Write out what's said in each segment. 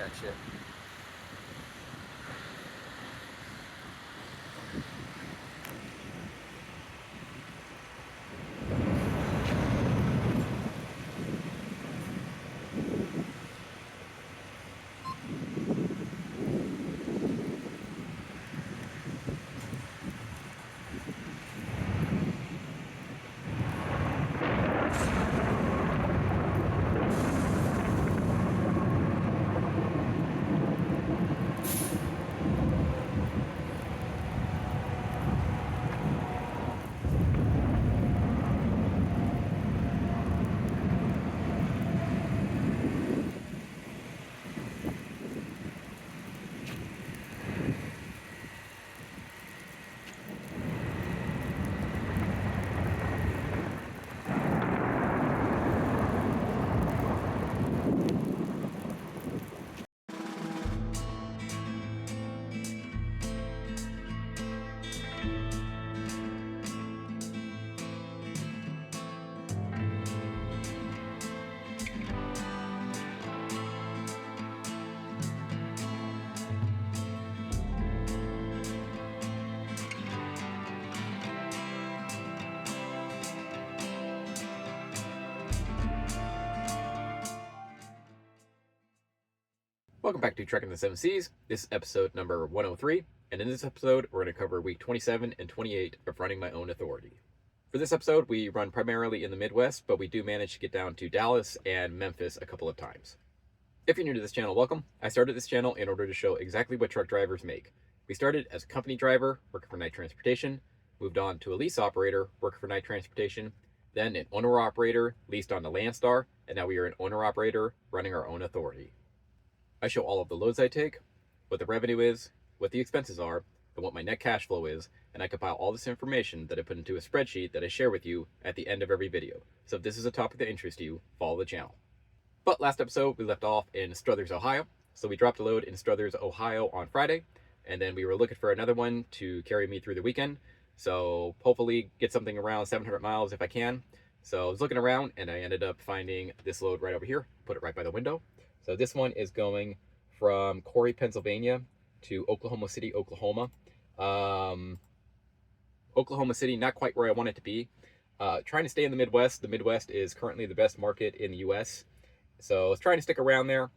that shit. Welcome back to Trekking the Seven Seas. This is episode number 103, and in this episode, we're going to cover week 27 and 28 of running my own authority. For this episode, we run primarily in the Midwest, but we do manage to get down to Dallas and Memphis a couple of times. If you're new to this channel, welcome. I started this channel in order to show exactly what truck drivers make. We started as a company driver, working for night transportation, moved on to a lease operator, working for night transportation, then an owner-operator, leased on to Landstar, and now we are an owner-operator running our own authority. I show all of the loads I take, what the revenue is, what the expenses are, and what my net cash flow is, and I compile all this information that I put into a spreadsheet that I share with you at the end of every video. So if this is a topic that interests you, follow the channel. But last episode, we left off in Struthers, Ohio. So we dropped a load in Struthers, Ohio on Friday, and then we were looking for another one to carry me through the weekend. So hopefully get something around 700 miles if I can. So I was looking around, and I ended up finding this load right over here, put it right by the window. So this one is going from Corey, Pennsylvania to Oklahoma City, Oklahoma. Oklahoma City, not quite where I want it to be. Trying to stay in the Midwest. The Midwest is currently the best market in the U.S., so I was trying to stick around there.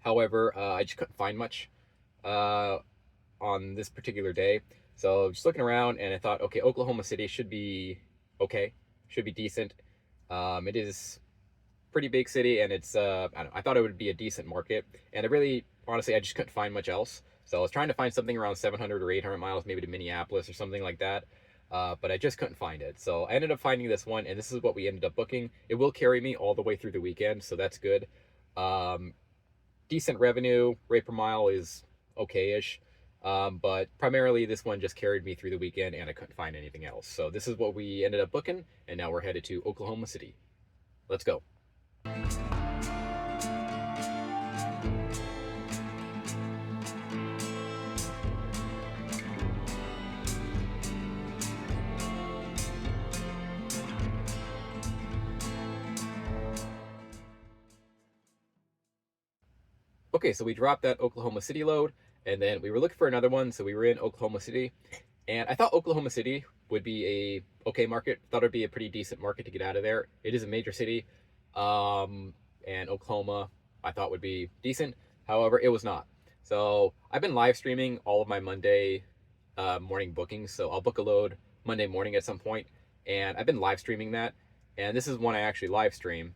However, I just couldn't find much on this particular day. So just looking around, and I thought, okay, Oklahoma City should be okay, should be decent. It is pretty big city, and it's I don't know, I thought it would be a decent market, and I really honestly I just couldn't find much else. So I was trying to find something around 700 or 800 miles, maybe to Minneapolis or something like that, but I just couldn't find it. So I ended up finding this one, and this is what we ended up booking. It will carry me all the way through the weekend, so that's good. Decent revenue, rate per mile is okay-ish, but primarily this one just carried me through the weekend, and I couldn't find anything else. So this is what we ended up booking, and now we're headed to Oklahoma City. Let's go. Okay, so we dropped that Oklahoma City load, and then we were looking for another one, so we were in Oklahoma City, and I thought Oklahoma City would be a okay market. Thought it'd be a pretty decent market to get out of there. It is a major city, and Oklahoma I thought would be decent. However, it was not. So I've been live streaming all of my Monday morning bookings, so I'll book a load Monday morning at some point, and I've been live streaming that, and this is one I actually live stream.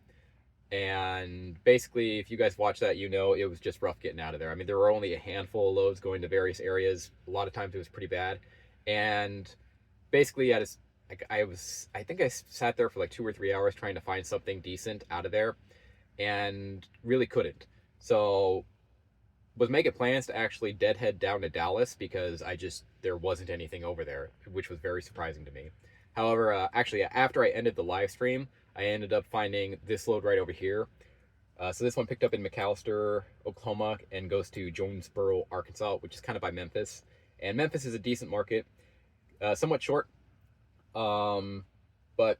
And basically, if you guys watch that, you know it was just rough getting out of there. I mean, there were only a handful of loads going to various areas. A lot of times it was pretty bad. And basically, I think I sat there for like 2 or 3 hours trying to find something decent out of there, and really couldn't. So was making plans to actually deadhead down to Dallas, because there wasn't anything over there, which was very surprising to me. However, actually, after I ended the live stream, I ended up finding this load right over here. So this one picked up in McAlester, Oklahoma, and goes to Jonesboro, Arkansas, which is kind of by Memphis. And Memphis is a decent market, somewhat short, but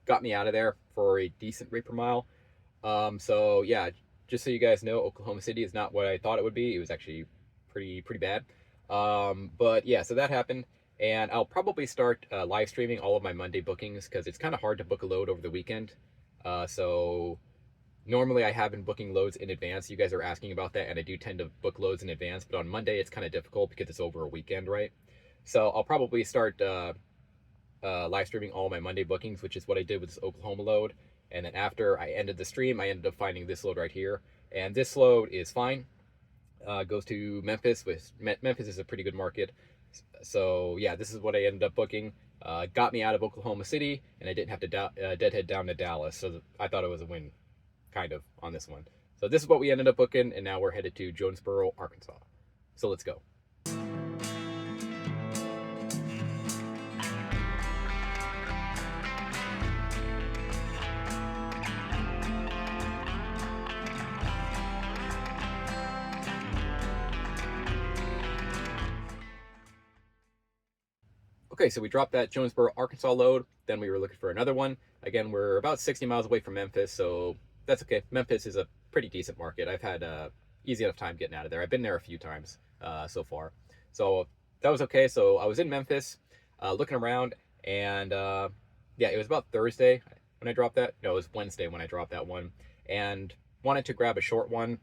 got me out of there for a decent rate per mile. So yeah, just so you guys know, Oklahoma City is not what I thought it would be. It was actually pretty bad. But yeah, so that happened, and I'll probably start live streaming all of my Monday bookings because it's kind of hard to book a load over the weekend. So normally I have been booking loads in advance. You guys are asking about that, and I do tend to book loads in advance, but on Monday it's kind of difficult because it's over a weekend, right? So I'll probably start live streaming all my Monday bookings, which is what I did with this Oklahoma load. And then after I ended the stream, I ended up finding this load right here. And this load is fine. Goes to Memphis, which Memphis is a pretty good market. So yeah, this is what I ended up booking. Got me out of Oklahoma City, and I didn't have to deadhead down to Dallas. So I thought it was a win, kind of, on this one. So this is what we ended up booking, and now we're headed to Jonesboro, Arkansas. So let's go. Okay, so we dropped that Jonesboro, Arkansas load. Then we were looking for another one. Again, we're about 60 miles away from Memphis, so that's okay. Memphis is a pretty decent market. I've had easy enough time getting out of there. I've been there a few times so far. So that was okay. So I was in Memphis looking around, and yeah, it was about Thursday when I dropped that. No, it was Wednesday when I dropped that one, and wanted to grab a short one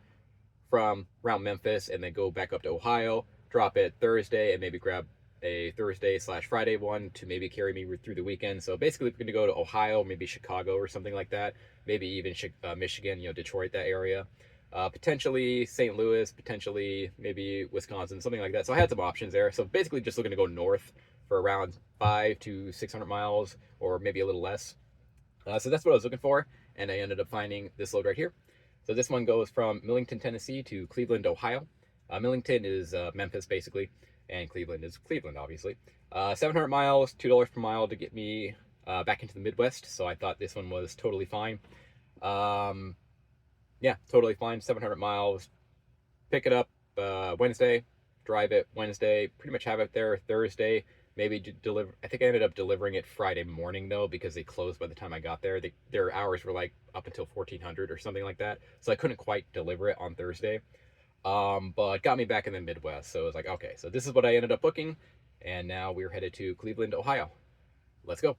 from around Memphis and then go back up to Ohio, drop it Thursday, and maybe grab a Thursday/Friday one to maybe carry me through the weekend. So basically, we're going to go to Ohio, maybe Chicago or something like that, maybe even Michigan, Detroit, that area, potentially St. Louis, potentially maybe Wisconsin, something like that. So I had some options there. So basically, just looking to go north for around 500 to 600 miles, or maybe a little less. So that's what I was looking for, and I ended up finding this load right here. So this one goes from Millington, Tennessee to Cleveland, Ohio. Millington is Memphis, basically, and Cleveland is Cleveland, obviously. 700 miles, $2 per mile to get me back into the Midwest, so I thought this one was totally fine. Yeah, totally fine, 700 miles. Pick it up Wednesday, drive it Wednesday, pretty much have it there Thursday, maybe deliver. I think I ended up delivering it Friday morning, though, because they closed by the time I got there. Their hours were like up until 1400 or something like that, so I couldn't quite deliver it on Thursday. But got me back in the Midwest. So it was like, okay, so this is what I ended up booking, and now we're headed to Cleveland, Ohio. Let's go.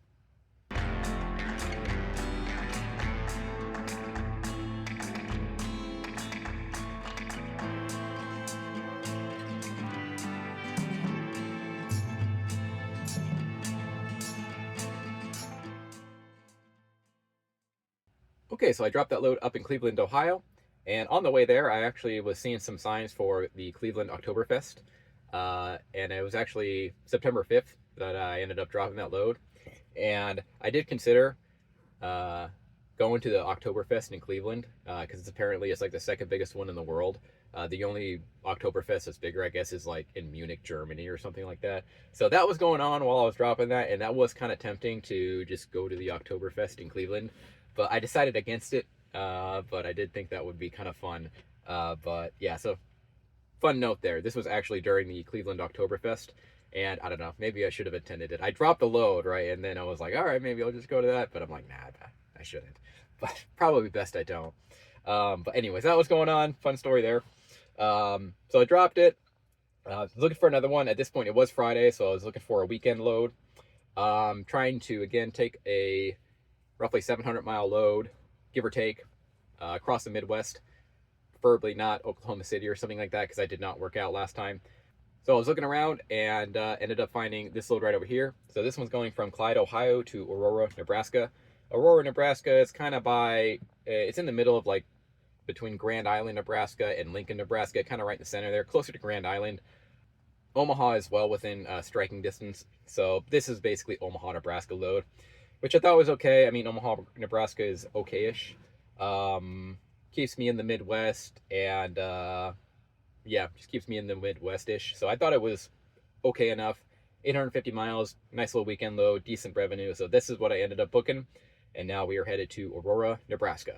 Okay, so I dropped that load up in Cleveland, Ohio. And on the way there, I actually was seeing some signs for the Cleveland Oktoberfest. And it was actually September 5th that I ended up dropping that load. And I did consider going to the Oktoberfest in Cleveland, because it's like the second biggest one in the world. The only Oktoberfest that's bigger, I guess, is like in Munich, Germany or something like that. So that was going on while I was dropping that, and that was kind of tempting to just go to the Oktoberfest in Cleveland. But I decided against it, but I did think that would be kind of fun. But yeah, so fun note there. This was actually during the Cleveland Oktoberfest, and I don't know, maybe I should have attended it. I dropped the load, right? And then I was like, all right, maybe I'll just go to that. But I'm like, nah, I shouldn't. But probably best I don't. But anyways, that was going on. Fun story there. So I dropped it. I was looking for another one. At this point, it was Friday, so I was looking for a weekend load. Trying to, again, take a roughly 700-mile load, give or take, across the Midwest. Preferably not Oklahoma City or something like that, because I did not work out last time. So I was looking around and ended up finding this load right over here. So this one's going from Clyde, Ohio to Aurora, Nebraska. Aurora, Nebraska is kind of it's in the middle of like between Grand Island, Nebraska and Lincoln, Nebraska, kind of right in the center there, closer to Grand Island. Omaha is well within striking distance. So this is basically Omaha, Nebraska load, which I thought was okay. I mean, Omaha, Nebraska is okay-ish. Keeps me in the Midwest, and yeah, just keeps me in the Midwest-ish. So I thought it was okay enough. 850 miles, nice little weekend load, decent revenue. So this is what I ended up booking, and now we are headed to Aurora, Nebraska.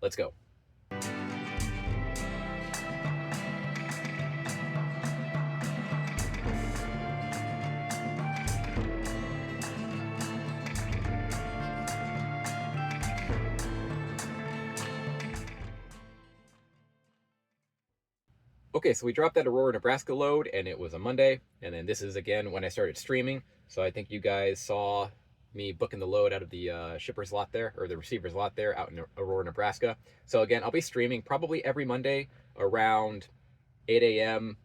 Let's go. Okay, so we dropped that Aurora, Nebraska load, and it was a Monday. And then this is again when I started streaming. So I think you guys saw me booking the load out of the shipper's lot there, or the receiver's lot there out in Aurora, Nebraska. So again, I'll be streaming probably every Monday around 8 a.m.,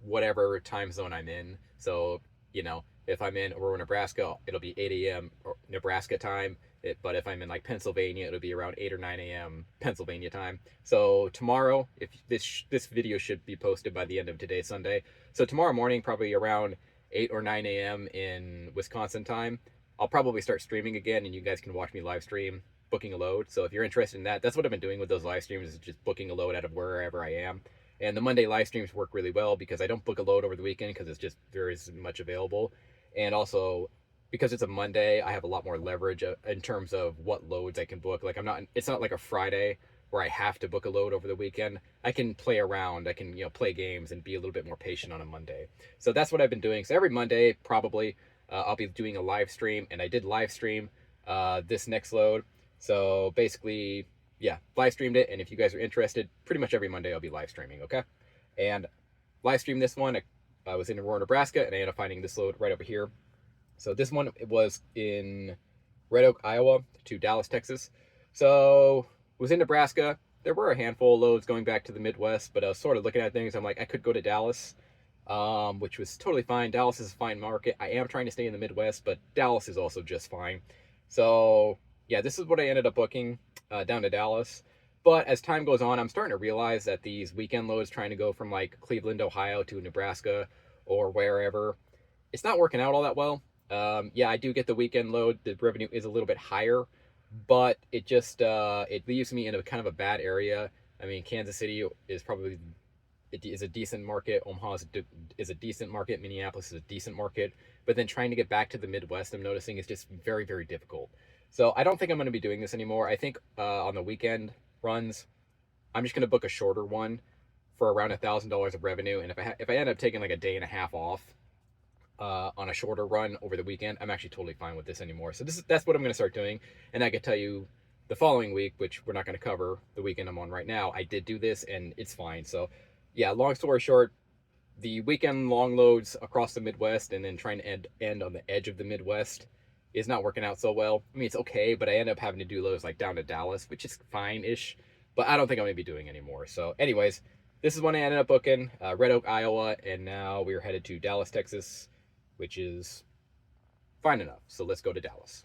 whatever time zone I'm in. So, you know, if I'm in Aurora, Nebraska, it'll be 8 a.m. Nebraska time. But if I'm in like Pennsylvania, it'll be around 8 or 9 a.m. Pennsylvania time. So tomorrow, if this video should be posted by the end of today, Sunday. So tomorrow morning, probably around 8 or 9 a.m. in Wisconsin time, I'll probably start streaming again, and you guys can watch me live stream booking a load. So if you're interested in that, that's what I've been doing with those live streams, is just booking a load out of wherever I am. And the Monday live streams work really well because I don't book a load over the weekend because it's just there isn't much available. And also, because it's a Monday, I have a lot more leverage in terms of what loads I can book. Like it's not like a Friday where I have to book a load over the weekend. I can play around, I can, play games and be a little bit more patient on a Monday. So that's what I've been doing. So every Monday, probably, I'll be doing a live stream, and I did live stream this next load. So basically, yeah, live streamed it. And if you guys are interested, pretty much every Monday I'll be live streaming, okay? And live streamed this one. I was in Aurora, Nebraska, and I ended up finding this load right over here. So this one, it was in Red Oak, Iowa to Dallas, Texas. So it was in Nebraska. There were a handful of loads going back to the Midwest, but I was sort of looking at things. I'm like, I could go to Dallas, which was totally fine. Dallas is a fine market. I am trying to stay in the Midwest, but Dallas is also just fine. So yeah, this is what I ended up booking down to Dallas. But as time goes on, I'm starting to realize that these weekend loads trying to go from like Cleveland, Ohio to Nebraska or wherever, it's not working out all that well. Yeah, I do get the weekend load. The revenue is a little bit higher, but it just it leaves me in a kind of a bad area. I mean, Kansas City is probably a decent market. Omaha is a decent market. Minneapolis is a decent market. But then trying to get back to the Midwest, I'm noticing, is just very, very difficult. So I don't think I'm going to be doing this anymore. I think on the weekend runs, I'm just going to book a shorter one for around $1,000 of revenue. And if I end up taking like a day and a half off on a shorter run over the weekend, I'm actually totally fine with this anymore. So that's what I'm going to start doing. And I can tell you the following week, which we're not going to cover the weekend I'm on right now, I did do this and it's fine. So yeah, long story short, the weekend long loads across the Midwest and then trying to end on the edge of the Midwest is not working out so well. I mean, it's okay, but I end up having to do loads like down to Dallas, which is fine-ish, but I don't think I'm going to be doing anymore. So anyways, this is when I ended up booking Red Oak, Iowa, and now we're headed to Dallas, Texas, which is fine enough. So let's go to Dallas.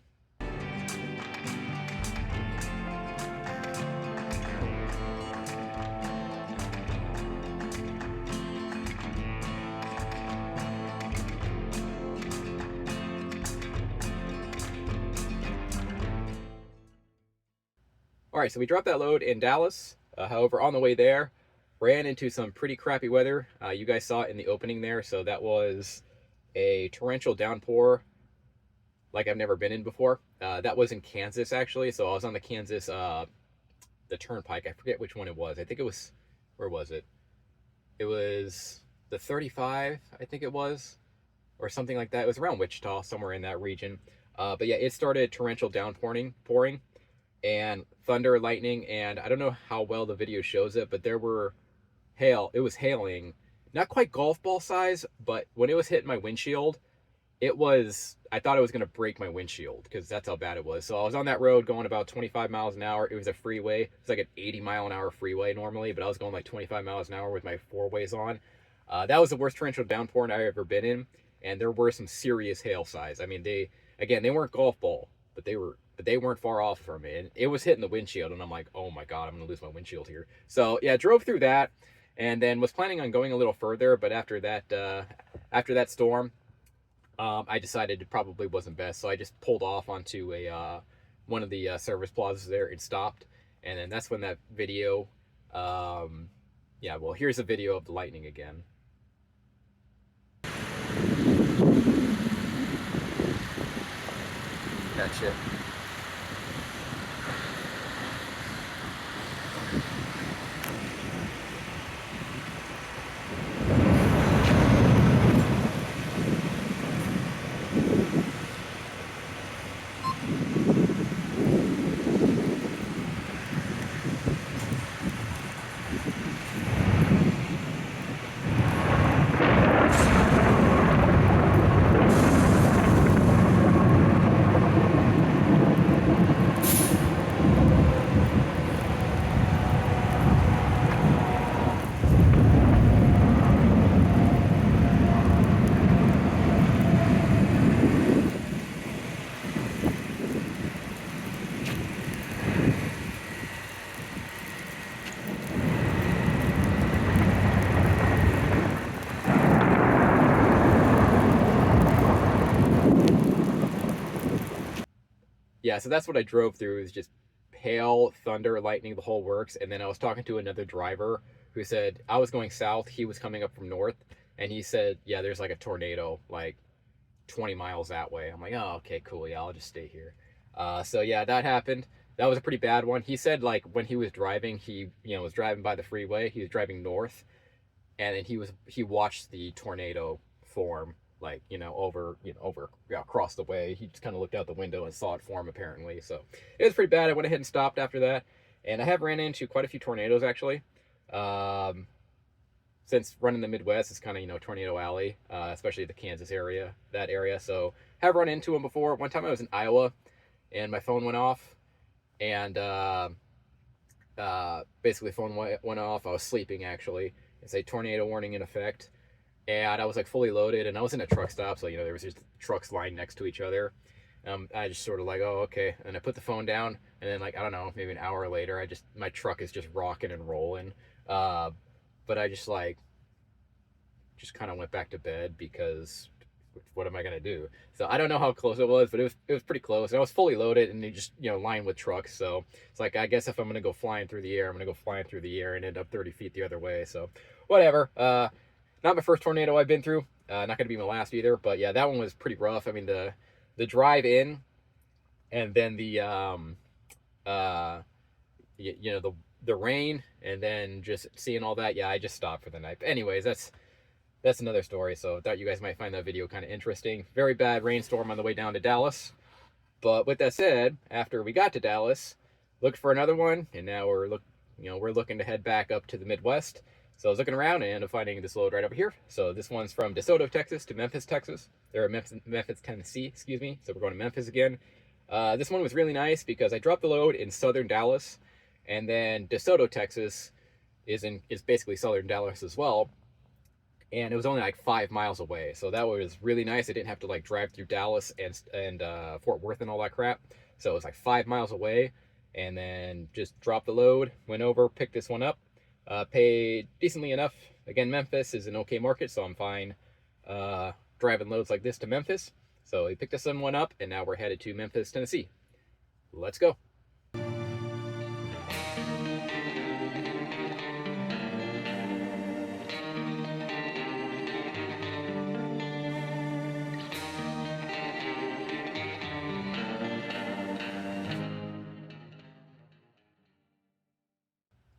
All right, so we dropped that load in Dallas. However, on the way there, ran into some pretty crappy weather. You guys saw it in the opening there. So that was a torrential downpour like I've never been in before. That was in Kansas, actually. So I was on the Kansas, the Turnpike. I forget which one it was. I think it was, where was it? It was the 35, I think it was, or something like that. It was around Wichita, somewhere in that region. But yeah, it started torrential downpouring, and thunder, lightning, and I don't know how well the video shows it, but there were hail. It was hailing, not quite golf ball size, but when it was hitting my windshield, I thought it was going to break my windshield because that's how bad it was. So I was on that road going about 25 miles an hour. It was a freeway. It's like an 80-mile-an-hour freeway normally, but I was going like 25 miles an hour with my four ways on. That was the worst torrential downpour I've ever been in, and there were some serious hail size. I mean, they weren't golf ball, but they weren't far off from it. And it was hitting the windshield, and I'm like, oh my God, I'm going to lose my windshield here. So yeah, drove through that, and then was planning on going a little further, but after that storm, I decided it probably wasn't best. So I just pulled off onto one of the service plazas there and stopped. And then that's when that video, yeah, well, here's a video of the lightning again. Gotcha. yeah, so that's what I drove through, is just hail, thunder, lightning, the whole works. And then I was talking to another driver who said I was going south, he was coming up from north, and he said, yeah, there's like a tornado like 20 miles that way. I'm like, oh, okay, cool, yeah, I'll just stay here. So yeah, that happened. That was a pretty bad one. He said like when he was driving, he was driving by the freeway. He was driving north, and then he watched the tornado form, like over across the way. He just kind of looked out the window and saw it form apparently. So it was pretty bad. I went ahead and stopped after that, and I have ran into quite a few tornadoes actually. Um, since running the Midwest, it's kind of tornado alley, especially the Kansas area, that area. So have run into them before. One time I was in Iowa, and my phone went off, and basically the phone went off. I was sleeping actually. It's a tornado warning in effect, and I was like fully loaded, and I was in a truck stop, so there was just trucks lined next to each other. I just sort of like, oh, okay, and I put the phone down, and then like I don't know, maybe an hour later, my truck is just rocking and rolling. But I just kind of went back to bed because what am I gonna do? So I don't know how close it was, but it was pretty close. And I was fully loaded, and just lined with trucks. So it's like, I guess if I'm gonna go flying through the air, I'm gonna go flying through the air and end up 30 feet the other way. So whatever. Not my first tornado I've been through. Not gonna be my last either. But yeah, that one was pretty rough. I mean, the drive in, and then the rain, and then just seeing all that. Yeah, I just stopped for the night. But anyways, that's another story. So I thought you guys might find that video kind of interesting. Very bad rainstorm on the way down to Dallas. But with that said, after we got to Dallas, looked for another one, and now we're looking to head back up to the Midwest. So I was looking around and ended up finding this load right over here. So this one's from DeSoto, Texas to Memphis, Texas. They're in Memphis, Tennessee, excuse me. So we're going to Memphis again. This one was really nice because I dropped the load in southern Dallas, and then DeSoto, Texas is basically southern Dallas as well. And it was only like 5 miles away, so that was really nice. I didn't have to like drive through Dallas and Fort Worth and all that crap. So it was like 5 miles away, and then just dropped the load, went over, picked this one up, paid decently enough. Again, Memphis is an okay market, so I'm fine driving loads like this to Memphis. So we picked this one up, and now we're headed to Memphis, Tennessee. Let's go.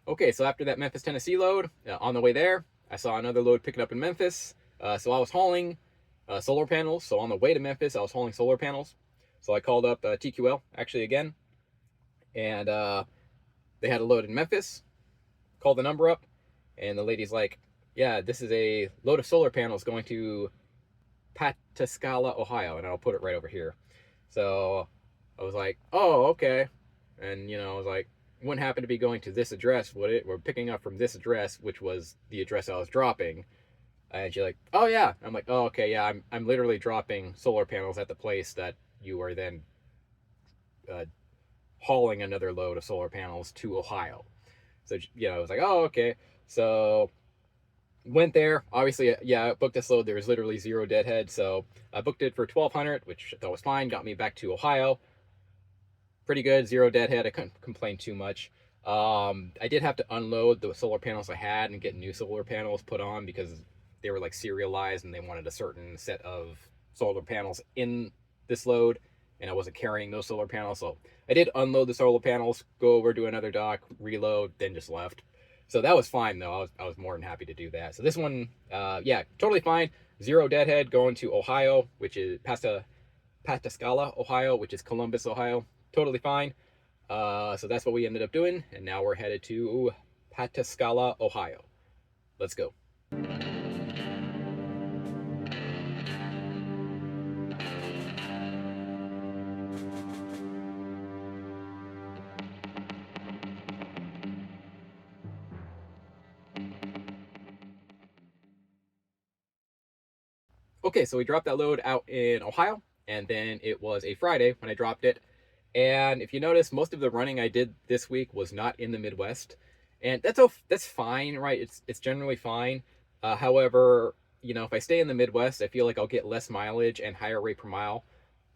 Okay, so after that Memphis, Tennessee load, on the way there, I saw another load picking up in Memphis. So I was hauling solar panels. So on the way to Memphis, I was hauling solar panels. So I called up TQL actually again, and they had a load in Memphis. Called the number up, and the lady's like, yeah, this is a load of solar panels going to Pataskala, Ohio, and I'll put it right over here. So I was like, oh, okay. And I was like, wouldn't happen to be going to this address, would it? We're picking up from this address, which was the address I was dropping. And she's like, oh yeah. I'm like, oh, okay, yeah, I'm literally dropping solar panels at the place that you are then hauling another load of solar panels to Ohio. So I was like, oh, okay. So went there. Obviously, yeah, I booked this load. There was literally zero deadhead, so I booked it for $1,200, which I thought was fine. Got me back to Ohio. Pretty good, zero deadhead. I couldn't complain too much. I did have to unload the solar panels I had and get new solar panels put on because they were like serialized and they wanted a certain set of solar panels in this load, and I wasn't carrying those solar panels. So I did unload the solar panels, go over to another dock, reload, then just left. So that was fine though. I was more than happy to do that. So this one, yeah, totally fine. Zero deadhead, going to Ohio, which is Pataskala, Ohio, which is Columbus, Ohio. Totally fine. So that's what we ended up doing, and now we're headed to Pataskala, Ohio. Let's go. Okay, so we dropped that load out in Ohio, and then it was a Friday when I dropped it. And if you notice, most of the running I did this week was not in the Midwest, and that's fine, right? It's generally fine. However, if I stay in the Midwest, I feel like I'll get less mileage and higher rate per mile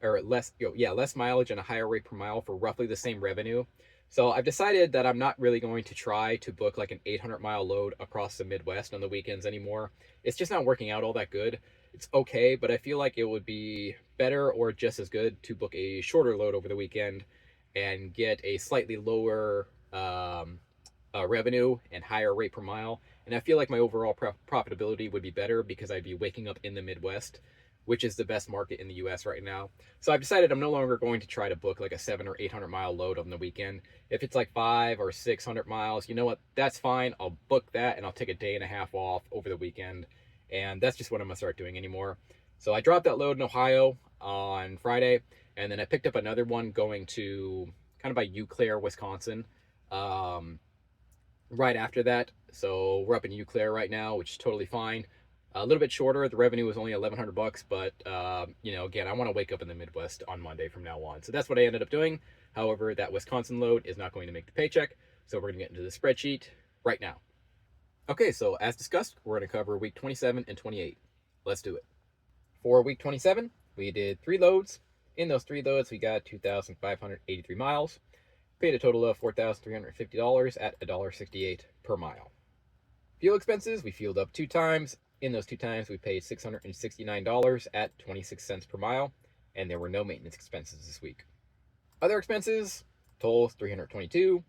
or less, less mileage and a higher rate per mile for roughly the same revenue. So I've decided that I'm not really going to try to book like an 800-mile load across the Midwest on the weekends anymore. It's just not working out all that good. It's okay, but I feel like it would be better or just as good to book a shorter load over the weekend and get a slightly lower revenue and higher rate per mile. And I feel like my overall profitability would be better because I'd be waking up in the Midwest, which is the best market in the US right now. So I've decided I'm no longer going to try to book like a 700 or 800 mile load on the weekend. If it's like 500 or 600 miles, you know what? That's fine. I'll book that and I'll take a day and a half off over the weekend. And that's just what I'm gonna start doing anymore. So I dropped that load in Ohio on Friday, and then I picked up another one going to kind of by Eau Claire, Wisconsin, right after that. So we're up in Eau Claire right now, which is totally fine. A little bit shorter. The revenue was only $1,100, but again, I want to wake up in the Midwest on Monday from now on. So that's what I ended up doing. However, that Wisconsin load is not going to make the paycheck, so we're going to get into the spreadsheet right now. Okay, so as discussed, we're going to cover week 27 and 28. Let's do it. For week 27, we did 3 loads. In those 3 loads, we got 2,583 miles. Paid a total of $4,350 at $1.68 per mile. Fuel expenses, we fueled up 2 times. In those 2 times, we paid $669 at 26 cents per mile, and there were no maintenance expenses this week. Other expenses, tolls $322,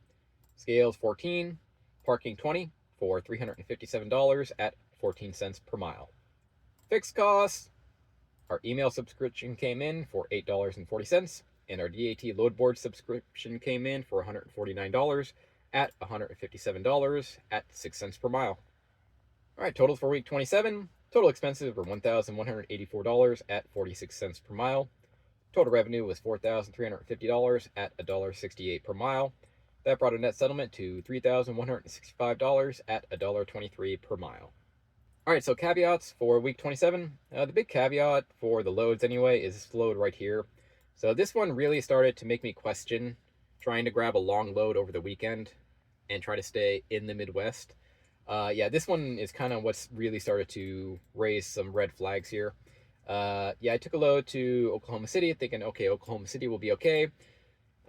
scales $14, parking $20 for $357 at 14 cents per mile. Fixed costs, our email subscription came in for $8.40, and our DAT load board subscription came in for $149 at $157 at 6 cents per mile. All right, totals for week 27. Total expenses were $1,184 at 46 cents per mile. Total revenue was $4,350 at $1.68 per mile. That brought a net settlement to $3,165 at $1.23 per mile. All right, so caveats for week 27. The big caveat for the loads anyway is this load right here. So this one really started to make me question trying to grab a long load over the weekend and try to stay in the Midwest. This one is kind of what's really started to raise some red flags here. I took a load to Oklahoma City thinking, okay, Oklahoma City will be okay.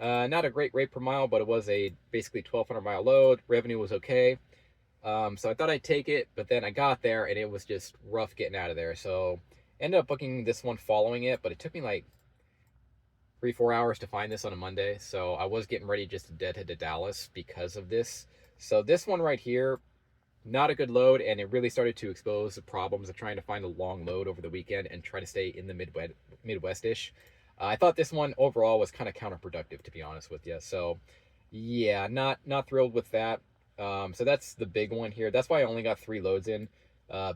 Not a great rate per mile, but it was a basically 1,200-mile load. Revenue was okay. So I thought I'd take it, but then I got there and it was just rough getting out of there. So ended up booking this one following it, but it took me like 3-4 hours to find this on a Monday. So I was getting ready just to deadhead to Dallas because of this. So this one right here, not a good load, and it really started to expose the problems of trying to find a long load over the weekend and try to stay in the Midwest-ish. I thought this one overall was kind of counterproductive, to be honest with you. So yeah, not thrilled with that. So that's the big one here. That's why I only got 3 loads in,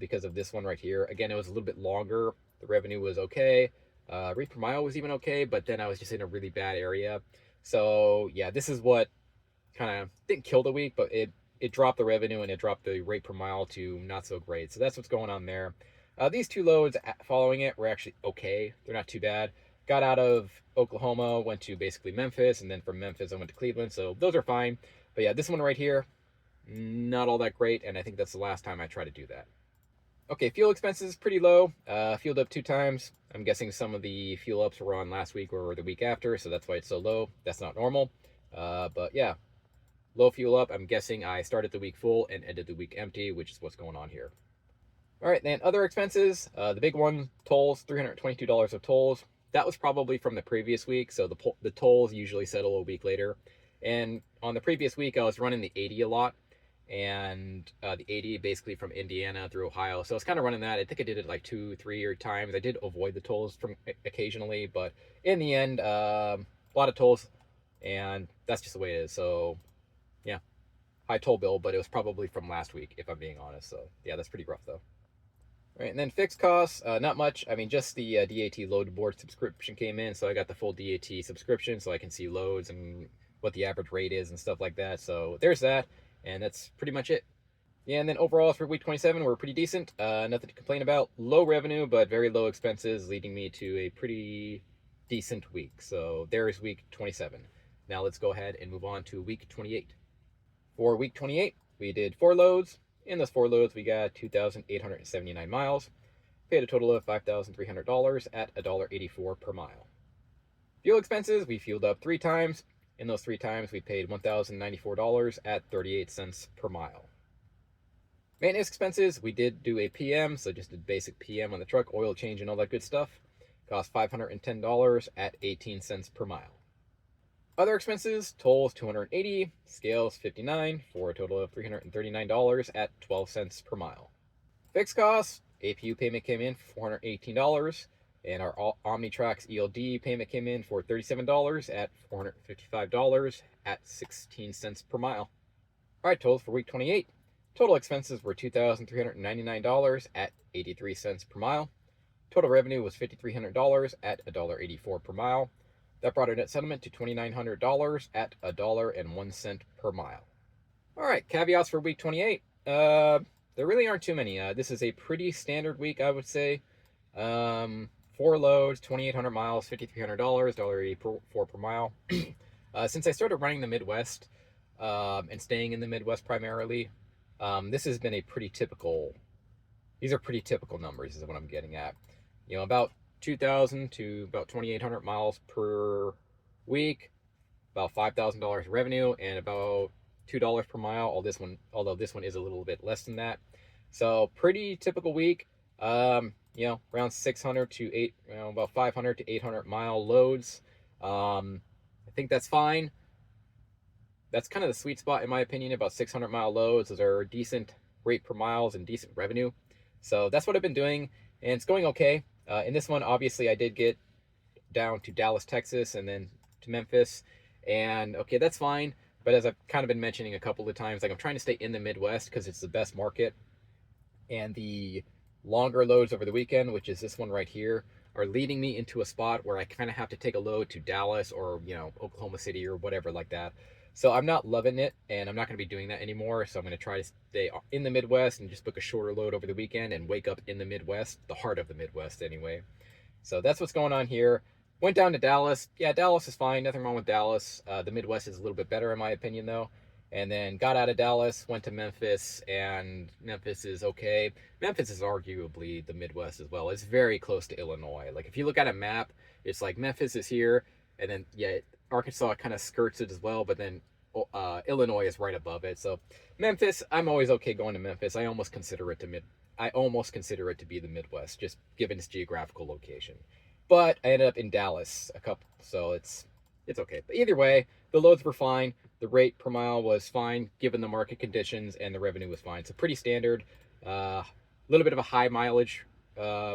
because of this one right here. Again, it was a little bit longer. The revenue was okay. Rate per mile was even okay, but then I was just in a really bad area. So yeah, this is what kind of didn't kill the week, but it dropped the revenue and it dropped the rate per mile to not so great. So that's what's going on there. These 2 loads following it were actually okay. They're not too bad. Got out of Oklahoma, went to basically Memphis, and then from Memphis I went to Cleveland. So those are fine. But yeah, this one right here, not all that great, and I think that's the last time I try to do that. Okay, fuel expenses pretty low. Fueled up 2 times. I'm guessing some of the fuel ups were on last week or the week after, so that's why it's so low. That's not normal. But yeah, low fuel up. I'm guessing I started the week full and ended the week empty, which is what's going on here. All right, then other expenses. The big one, tolls, $322 of tolls. That was probably from the previous week, so the tolls usually settle a week later. And on the previous week, I was running the 80 a lot, and the 80 basically from Indiana through Ohio. So I was kind of running that. I think I did it like 2-3 times. I did avoid the tolls from occasionally, but in the end, a lot of tolls, and that's just the way it is. So yeah, high toll bill, but it was probably from last week, if I'm being honest. So yeah, that's pretty rough though. All right, and then fixed costs, not much. I mean, just the DAT load board subscription came in, so I got the full DAT subscription, so I can see loads and what the average rate is and stuff like that. So there's that, and that's pretty much it. Yeah, and then overall for week 27, we're pretty decent. Nothing to complain about. Low revenue, but very low expenses, leading me to a pretty decent week. So there's week 27. Now let's go ahead and move on to week 28. For week 28, we did 4 loads. In those 4 loads, we got 2,879 miles. Paid a total of $5,300 at $1.84 per mile. Fuel expenses, we fueled up 3 times. In those 3 times, we paid $1,094 at 38 cents per mile. Maintenance expenses, we did do a PM, so just a basic PM on the truck, oil change and all that good stuff. Cost $510 at 18 cents per mile. Other expenses, tolls $280, scales $59, for a total of $339 at 12 cents per mile. Fixed costs, APU payment came in for $418, and our OmniTrax ELD payment came in for $37 at $455 at 16 cents per mile. All right, totals for week 28. Total expenses were $2,399 at 83 cents per mile. Total revenue was $5,300 at $1.84 per mile. That brought our net settlement to $2,900 at $1.01 per mile. All right, caveats for week 28. There really aren't too many. This is a pretty standard week, I would say. 4 loads, 2,800 miles, $5,300, $1.84 per mile. Since I started running the Midwest and staying in the Midwest primarily, this has been a pretty typical. These are pretty typical numbers, is what I'm getting at. About 2,000 to about 2,800 miles per week, about $5,000 revenue, and about $2 per mile. Although this one is a little bit less than that. So pretty typical week. Around 600 to about 500 to 800 mile loads. I think that's fine. That's kind of the sweet spot, in my opinion, about 600 mile loads. Those are decent rate per miles and decent revenue. So that's what I've been doing, and it's going okay. In this one, obviously, I did get down to Dallas, Texas, and then to Memphis. And okay, that's fine. But as I've kind of been mentioning a couple of times, like I'm trying to stay in the Midwest because it's the best market. And the longer loads over the weekend, which is this one right here, are leading me into a spot where I kind of have to take a load to Dallas or, Oklahoma City or whatever like that. So I'm not loving it, and I'm not going to be doing that anymore. So I'm going to try to stay in the Midwest and just book a shorter load over the weekend and wake up in the Midwest, the heart of the Midwest anyway. So that's what's going on here. Went down to Dallas. Yeah, Dallas is fine. Nothing wrong with Dallas. The Midwest is a little bit better in my opinion, though. And then got out of Dallas, went to Memphis, and Memphis is okay. Memphis is arguably the Midwest as well. It's very close to Illinois. Like if you look at a map, it's like Memphis is here, and then Arkansas kind of skirts it as well, but then Illinois is right above it. So Memphis, I'm always okay going to Memphis. I almost consider it to be the Midwest, just given its geographical location. But I ended up in Dallas so it's okay. But either way, the loads were fine. The rate per mile was fine given the market conditions, and the revenue was fine. So pretty standard. Little bit of a high mileage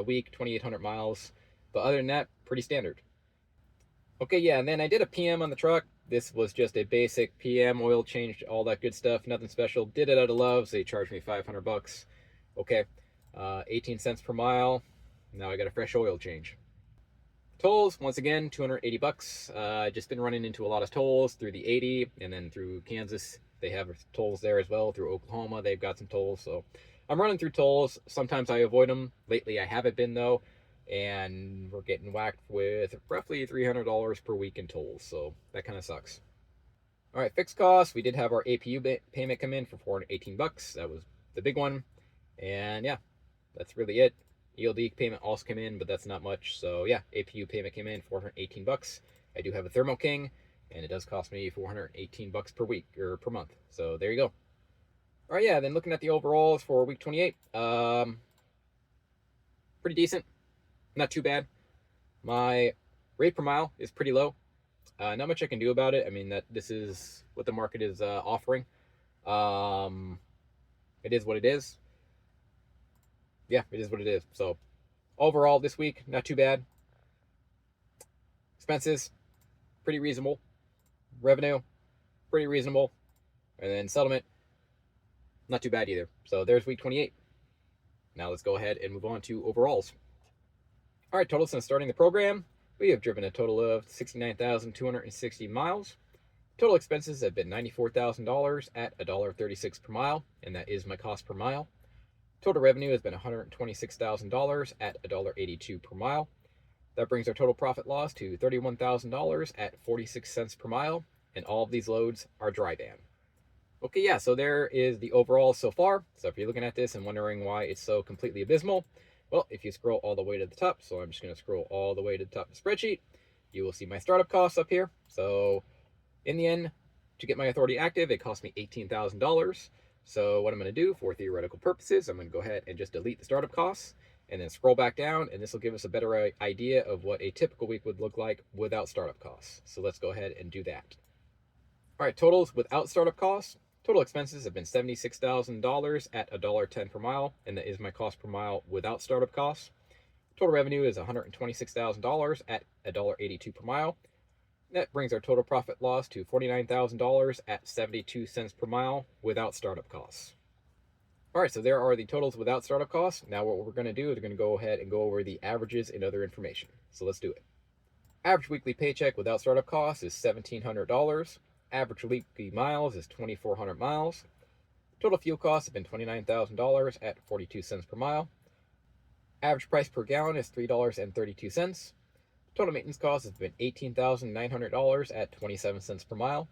week, 2,800 miles. But other than that, pretty standard. Okay, yeah, and then I did a PM on the truck. This was just a basic PM, oil change, all that good stuff. Nothing special. Did it out of love, so they charged me $500. Okay, 18 cents per mile. Now I got a fresh oil change. Tolls, once again, $280. Just been running into a lot of tolls through the 80, and then through Kansas. They have tolls there as well. Through Oklahoma, they've got some tolls. So I'm running through tolls. Sometimes I avoid them. Lately, I haven't been, though. And we're getting whacked with roughly $300 per week in tolls, so that kind of sucks. All right, fixed costs. We did have our APU payment come in for $418. That was the big one, and yeah, that's really it. ELD payment also came in, but that's not much. So yeah, APU payment came in $418. I do have a Thermo King, and it does cost me $418 per week or per month. So there you go. All right, yeah. Then looking at the overalls for week 28, pretty decent. Not too bad. My rate per mile is pretty low. Not much I can do about it. I mean, this is what the market is offering. It is what it is. Yeah, it is what it is. So overall this week, not too bad. Expenses, pretty reasonable. Revenue, pretty reasonable. And then settlement, not too bad either. So there's week 28. Now let's go ahead and move on to overalls. All right, total since starting the program, we have driven a total of 69,260 miles. Total expenses have been $94,000 at $1.36 per mile, and that is my cost per mile. Total revenue has been $126,000 at $1.82 per mile. That brings our total profit loss to $31,000 at 46 cents per mile, and all of these loads are dry van. Okay, yeah, so there is the overall so far. So if you're looking at this and wondering why it's so completely abysmal, well, if you scroll all the way to the top, so I'm just going to scroll all the way to the top of the spreadsheet, you will see my startup costs up here. So in the end, to get my authority active, it cost me $18,000. So what I'm going to do for theoretical purposes, I'm going to go ahead and just delete the startup costs and then scroll back down, and this will give us a better idea of what a typical week would look like without startup costs. So let's go ahead and do that. All right, totals without startup costs. Total expenses have been $76,000 at $1.10 per mile, and that is my cost per mile without startup costs. Total revenue is $126,000 at $1.82 per mile. That brings our total profit loss to $49,000 at 72 cents per mile without startup costs. All right, so there are the totals without startup costs. Now what we're going to do is we're going to go ahead and go over the averages and other information. So let's do it. Average weekly paycheck without startup costs is $1,700. Average weekly miles is 2,400 miles. Total fuel costs have been $29,000 at 42 cents per mile. Average price per gallon is $3.32. Total maintenance costs have been $18,900 at 27 cents per mile.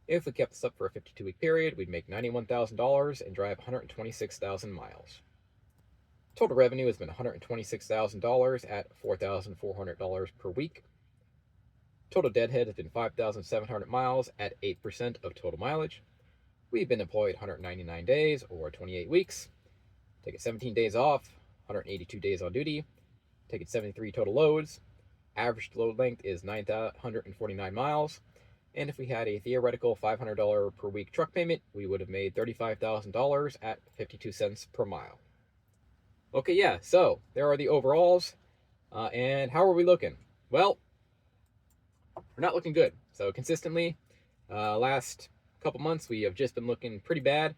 If we kept this up for a 52-week period, we'd make $91,000 and drive 126,000 miles. Total revenue has been $126,000 at $4,400 per week. Total deadhead has been 5,700 miles at 8% of total mileage. We've been employed 199 days or 28 weeks. Taking 17 days off, 182 days on duty. Taking 73 total loads. Average load length is 949 miles. And if we had a theoretical $500 per week truck payment, we would have made $35,000 at 52 cents per mile. Okay, yeah, so there are the overalls. And how are we looking? Well, we're not looking good. So consistently, last couple months, we have just been looking pretty bad.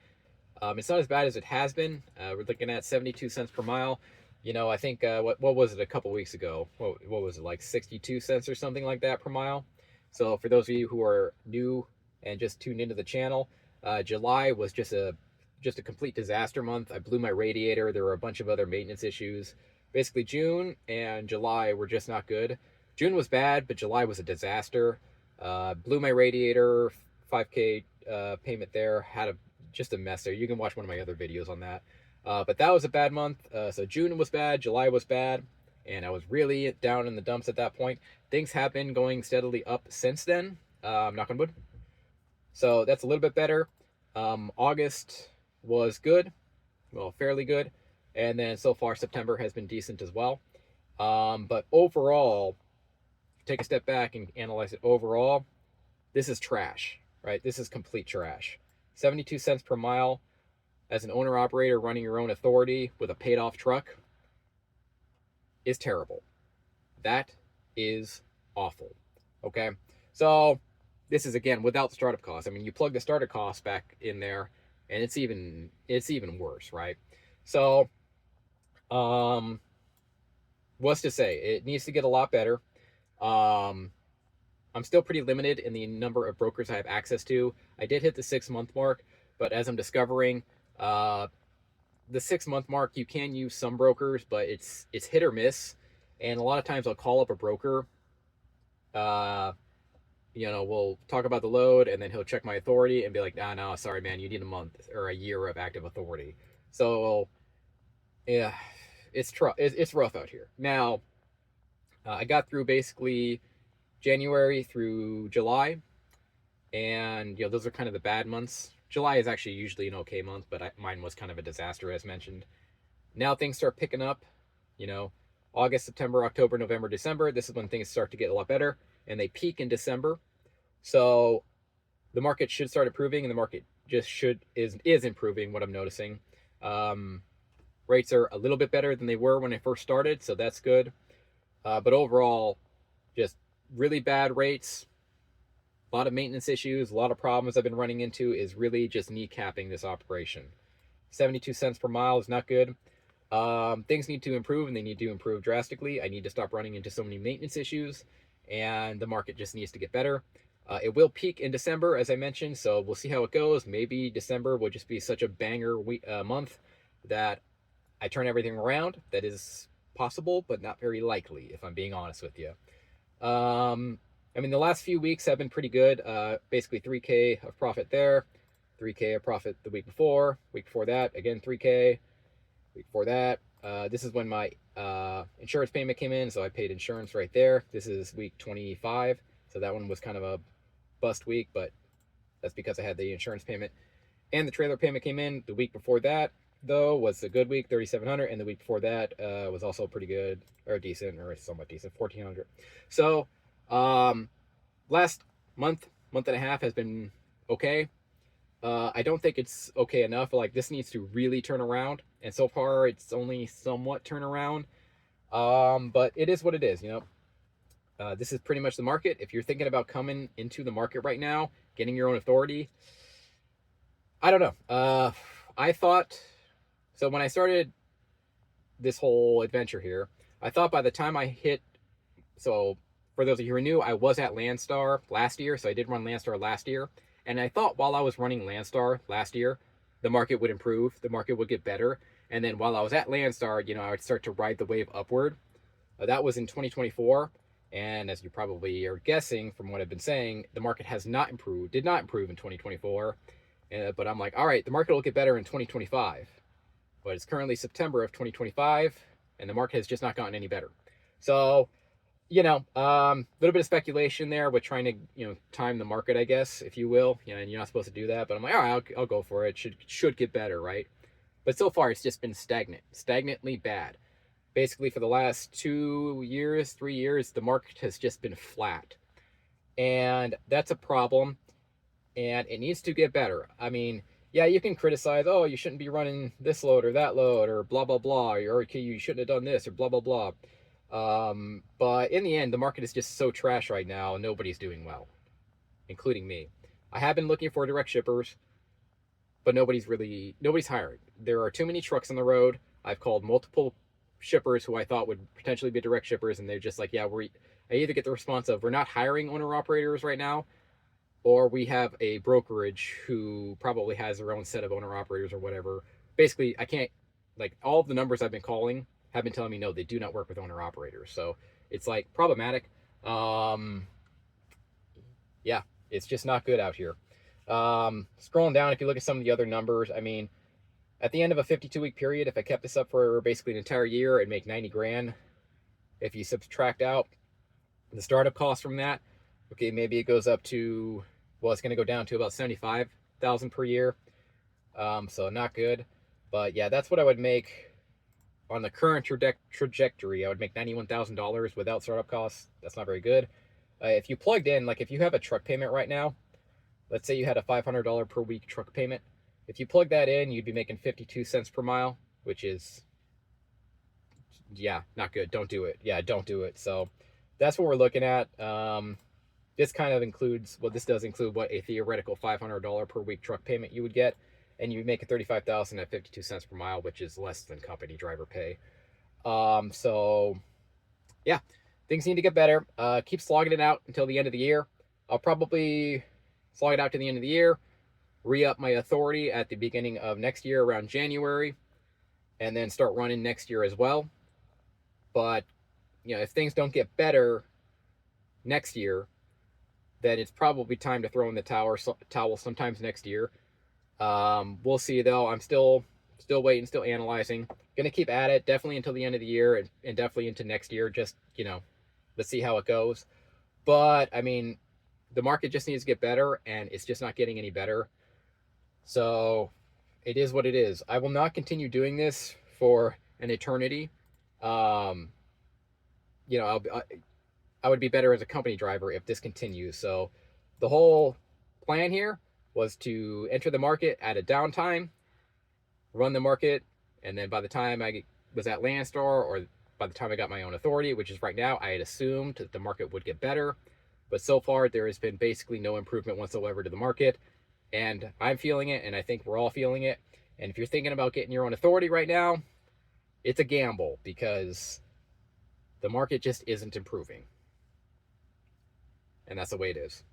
It's not as bad as it has been. We're looking at 72 cents per mile. You know, I think, what was it a couple weeks ago? What was it, like 62 cents or something like that per mile? So for those of you who are new and just tuned into the channel, July was just a complete disaster month. I blew my radiator. There were a bunch of other maintenance issues. Basically, June and July were just not good. June was bad, but July was a disaster. Blew my radiator, 5K payment there, had just a mess there. You can watch one of my other videos on that. But that was a bad month. So June was bad, July was bad, and I was really down in the dumps at that point. Things have been going steadily up since then, knock on wood. So that's a little bit better. August was good, well, fairly good. And then so far September has been decent as well. But overall, take a step back and analyze it overall, this is trash, right? This is complete trash. 72 cents per mile as an owner-operator running your own authority with a paid-off truck is terrible. That is awful, okay? So this is, again, without the startup costs. I mean, you plug the startup costs back in there, and it's even worse, right? So, what's to say? It needs to get a lot better. I'm still pretty limited in the number of brokers I have access to. I did hit the 6-month mark, but as I'm discovering, the 6-month mark, you can use some brokers, but it's hit or miss. And a lot of times I'll call up a broker, we'll talk about the load, and then he'll check my authority and be like, no, sorry, man, you need a month or a year of active authority. So yeah, it's rough out here. Now, I got through basically January through July, and those are kind of the bad months. July is actually usually an okay month, but mine was kind of a disaster, as mentioned. Now things start picking up, August, September, October, November, December. This is when things start to get a lot better, and they peak in December. So the market should start improving, and the market just is improving, what I'm noticing. Rates are a little bit better than they were when I first started, so that's good. But overall, just really bad rates. A lot of maintenance issues, a lot of problems I've been running into is really just kneecapping this operation. 72 cents per mile is not good. Things need to improve, and they need to improve drastically. I need to stop running into so many maintenance issues, and the market just needs to get better. It will peak in December, as I mentioned, so we'll see how it goes. Maybe December will just be such a banger month that I turn everything around. That is possible, but not very likely, if I'm being honest with you. I mean, the last few weeks have been pretty good. Basically 3K of profit there, 3K of profit the week before that, again 3K, week before that, This is when my insurance payment came in, so I paid insurance right there. This is week 25, so that one was kind of a bust week, but that's because I had the insurance payment. And the trailer payment came in. The week before that, though, was a good week, 3,700, and the week before that was also pretty good, or decent, or somewhat decent, 1,400. So last month and a half has been okay. I don't think it's okay enough. Like, this needs to really turn around, and so far it's only somewhat turn around. But it is what it is, you know. This is pretty much the market. If you're thinking about coming into the market right now, getting your own authority, I don't know. I thought, so when I started this whole adventure here, I thought by the time I hit, so for those of you who are new, I was at Landstar last year, so I did run Landstar last year, and I thought while I was running Landstar last year, the market would improve, the market would get better, and then while I was at Landstar, you know, I would start to ride the wave upward. That was in 2024, and as you probably are guessing from what I've been saying, the market has not improved, did not improve in 2024. But I'm like, all right, the market will get better in 2025. But it's currently September of 2025, and the market has just not gotten any better. So, you know, a little bit of speculation there with trying to, you know, time the market, I guess, if you will. You know, and you're not supposed to do that, but I'm like, all right, I'll go for it. Should get better, right? But so far, it's just been stagnantly bad. Basically, for the last 2 years, 3 years, the market has just been flat. And that's a problem, and it needs to get better. I mean, yeah, you can criticize, oh, you shouldn't be running this load or that load or blah, blah, blah, or okay, you shouldn't have done this or blah, blah, blah. But in the end, the market is just so trash right now, nobody's doing well, including me. I have been looking for direct shippers, but nobody's hiring. There are too many trucks on the road. I've called multiple shippers who I thought would potentially be direct shippers, and they're just like, yeah, I either get the response of, we're not hiring owner operators right now, or we have a brokerage who probably has their own set of owner operators or whatever. Basically, I can't, like, all of the numbers I've been calling have been telling me no, they do not work with owner operators. So it's like problematic. Yeah, it's just not good out here. Scrolling down, if you look at some of the other numbers, I mean, at the end of a 52-week period, if I kept this up for basically an entire year, I'd make 90 grand. If you subtract out the startup costs from that, okay, maybe it goes up to, well, it's going to go down to about 75,000 per year. So not good. But yeah, that's what I would make on the current trajectory. I would make $91,000 without startup costs. That's not very good. If you plugged in, like if you have a truck payment right now, let's say you had a $500 per week truck payment. If you plug that in, you'd be making 52 cents per mile, which is, yeah, not good. Don't do it. Yeah, don't do it. So that's what we're looking at. This kind of includes, well, this does include what a theoretical $500 per week truck payment you would get, and you would make a $35,000 at 52 cents per mile, which is less than company driver pay. So yeah, things need to get better. Keep slogging it out until the end of the year. I'll probably slog it out to the end of the year, re-up my authority at the beginning of next year around January, and then start running next year as well. But, you know, if things don't get better next year, then it's probably time to throw in the towel sometimes next year. We'll see, though. I'm still waiting, still analyzing. Gonna keep at it, definitely until the end of the year, and definitely into next year. Just, you know, let's see how it goes. But I mean, the market just needs to get better, and it's just not getting any better. So it is what it is. I will not continue doing this for an eternity. You know, I would be better as a company driver if this continues. So the whole plan here was to enter the market at a downtime, run the market, and then by the time I was at Landstar, or by the time I got my own authority, which is right now, I had assumed that the market would get better. But so far, there has been basically no improvement whatsoever to the market. And I'm feeling it, and I think we're all feeling it. And if you're thinking about getting your own authority right now, it's a gamble, because the market just isn't improving. And that's the way it is.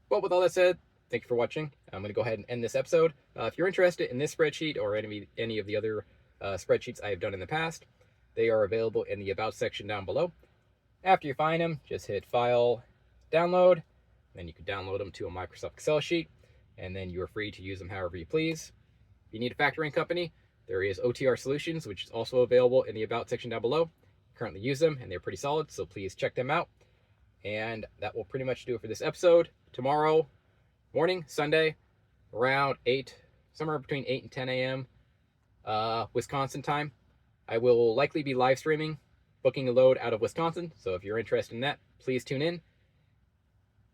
But with all that said, thank you for watching. I'm going to go ahead and end this episode. If you're interested in this spreadsheet or any of the other spreadsheets I have done in the past, they are available in the About section down below. After you find them, just hit File, Download. Then you can download them to a Microsoft Excel sheet, and then you are free to use them however you please. If you need a factoring company, There is OTR Solutions, which is also available in the About section down below. Currently use them, and they're pretty solid, so please check them out. And that will pretty much do it for this episode. Tomorrow morning, Sunday, around 8, somewhere between 8 and 10 a.m. Wisconsin time, I will likely be live streaming, booking a load out of Wisconsin. So if you're interested in that, please tune in.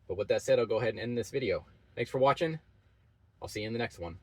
But with that said, I'll go ahead and end this video. Thanks for watching. I'll see you in the next one.